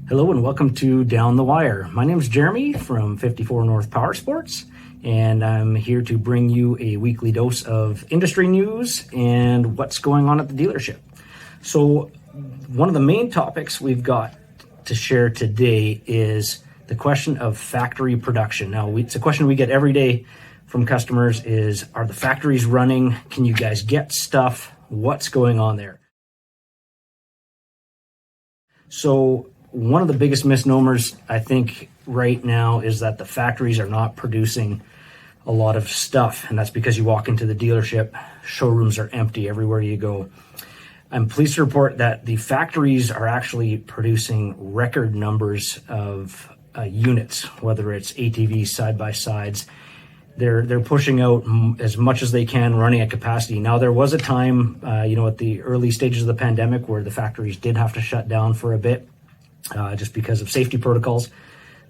Hello and welcome to Down the Wire. My name is Jeremy from 54 North Powersports, and I'm here to bring you a weekly dose of industry news and what's going on at the dealership. So one of the main topics we've got to share today is the question of factory production. Now, it's a question we get every day from customers is, are the factories running? Can you guys get stuff? What's going on there? So one of the biggest misnomers, I think, right now is that the factories are not producing a lot of stuff. And that's because you walk into the dealership, showrooms are empty everywhere you go. I'm pleased to report that the factories are actually producing record numbers of units, whether it's ATVs, side-by-sides. They're pushing out as much as they can, running at capacity. Now, there was a time, at the early stages of the pandemic where the factories did have to shut down for a bit. Just because of safety protocols.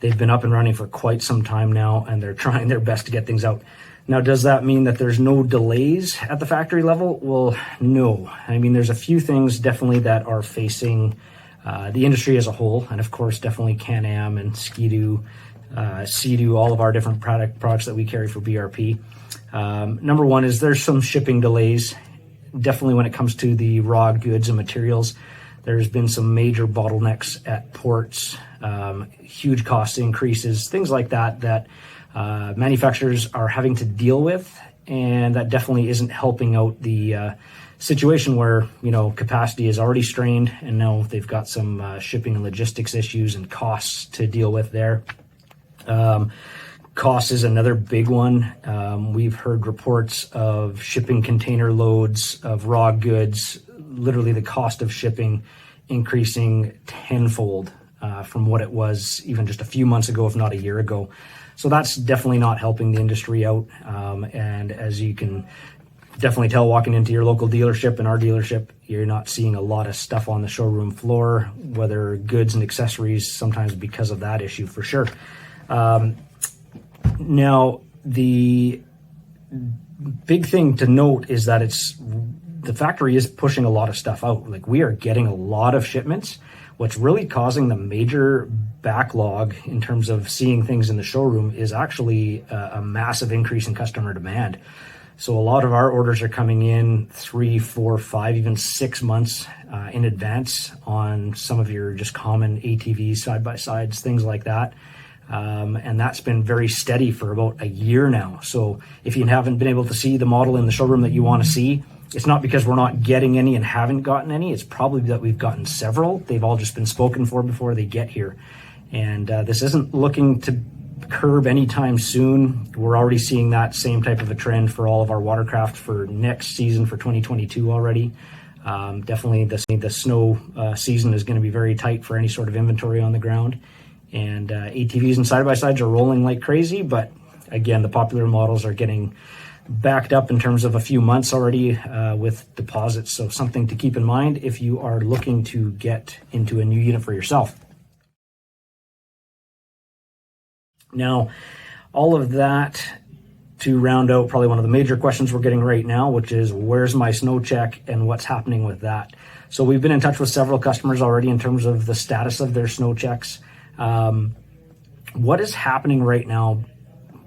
They've been up and running for quite some time now, and they're trying their best to get things out. Now, does that mean that there's no delays at the factory level? Well, no. I mean, there's a few things definitely that are facing the industry as a whole, and of course, definitely Can-Am and Ski-Doo, Sea-Doo, all of our different products that we carry for BRP. Number one is there's some shipping delays, definitely when it comes to the raw goods and materials. There's been some major bottlenecks at ports, huge cost increases, things like that manufacturers are having to deal with, and that definitely isn't helping out the situation where, capacity is already strained, and now they've got some shipping and logistics issues and costs to deal with there. Cost is another big one. We've heard reports of shipping container loads of raw goods, literally the cost of shipping increasing tenfold from what it was even just a few months ago, if not a year ago. So that's definitely not helping the industry out. And as you can definitely tell walking into your local dealership and our dealership, you're not seeing a lot of stuff on the showroom floor, whether goods and accessories, sometimes because of that issue for sure. Now, the big thing to note is that the factory is pushing a lot of stuff out. Like, we are getting a lot of shipments. What's really causing the major backlog in terms of seeing things in the showroom is actually a massive increase in customer demand. So a lot of our orders are coming in 3, 4, 5, even 6 months in advance on some of your just common ATVs, side-by-sides, things like that. And that's been very steady for about a year now. So if you haven't been able to see the model in the showroom that you want to see, it's not because we're not getting any and haven't gotten any. It's probably that we've gotten several. They've all just been spoken for before they get here. And this isn't looking to curb anytime soon. We're already seeing that same type of a trend for all of our watercraft for next season for 2022 already. Definitely the snow season is going to be very tight for any sort of inventory on the ground. And ATVs and side-by-sides are rolling like crazy. But again, the popular models are getting backed up in terms of a few months already with deposits. So something to keep in mind if you are looking to get into a new unit for yourself. Now, all of that to round out probably one of the major questions we're getting right now, which is where's my snow check and what's happening with that? So we've been in touch with several customers already in terms of the status of their snow checks. What is happening right now,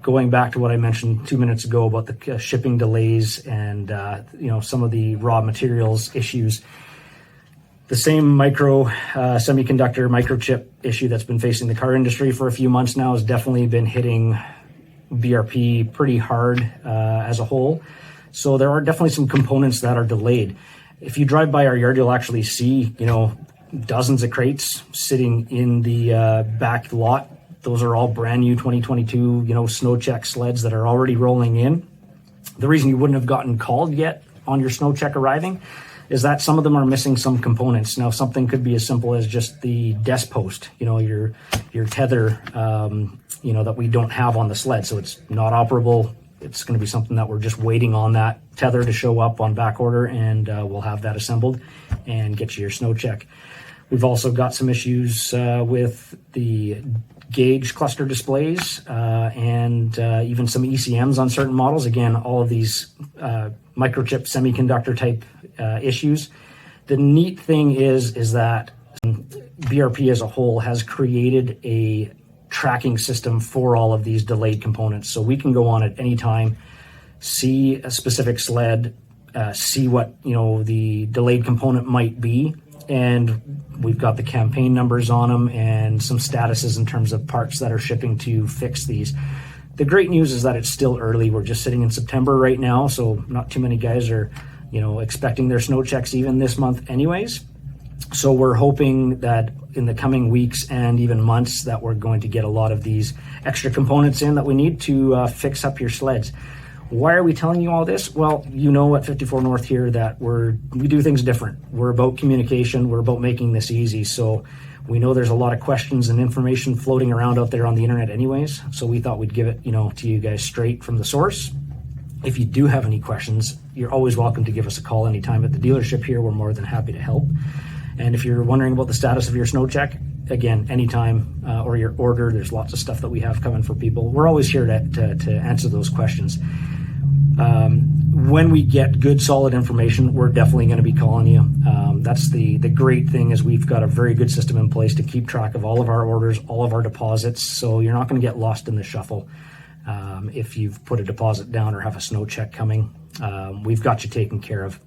going back to what I mentioned 2 minutes ago about the shipping delays and some of the raw materials issues, the same semiconductor microchip issue that's been facing the car industry for a few months now has definitely been hitting BRP pretty hard as a whole. So there are definitely some components that are delayed. If you drive by our yard, you'll actually see, dozens of crates sitting in the back lot. Those are all brand new 2022, snow check sleds that are already rolling in. The reason you wouldn't have gotten called yet on your snow check arriving is that some of them are missing some components. Now, something could be as simple as just the desk post, your tether, that we don't have on the sled. So it's not operable. It's going to be something that we're just waiting on that tether to show up on back order, and we'll have that assembled and get you your snow check. We've also got some issues with the gauge cluster displays and even some ECMs on certain models. Again, all of these microchip semiconductor type issues. The neat thing is that BRP as a whole has created a tracking system for all of these delayed components. So we can go on at any time, see a specific sled, see what, the delayed component might be. And we've got the campaign numbers on them and some statuses in terms of parts that are shipping to fix these. The great news is that it's still early. We're just sitting in September right now, so not too many guys are, expecting their snow checks even this month anyways. So we're hoping that in the coming weeks and even months that we're going to get a lot of these extra components in that we need to fix up your sleds. Why are we telling you all this? Well, at 54 North here that we do things different. We're about communication. We're about making this easy. So we know there's a lot of questions and information floating around out there on the internet anyways. So we thought we'd give it, to you guys straight from the source. If you do have any questions, you're always welcome to give us a call anytime at the dealership here. We're more than happy to help. And if you're wondering about the status of your snow check, again, anytime, or your order, there's lots of stuff that we have coming for people. We're always here to answer those questions. When we get good, solid information, we're definitely going to be calling you. That's the great thing is we've got a very good system in place to keep track of all of our orders, all of our deposits. So you're not going to get lost in the shuffle. If you've put a deposit down or have a snow check coming, we've got you taken care of.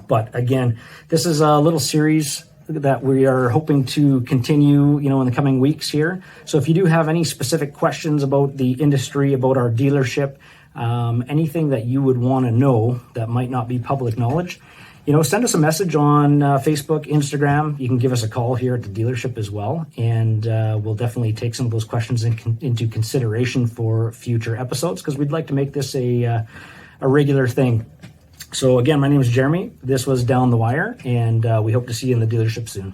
But again, this is a little series that we are hoping to continue, in the coming weeks here. So if you do have any specific questions about the industry, about our dealership, anything that you would want to know that might not be public knowledge, send us a message on Facebook, Instagram. You can give us a call here at the dealership as well. And we'll definitely take some of those questions into consideration for future episodes because we'd like to make this a regular thing. So again, my name is Jeremy. This was Down the Wire, and we hope to see you in the dealership soon.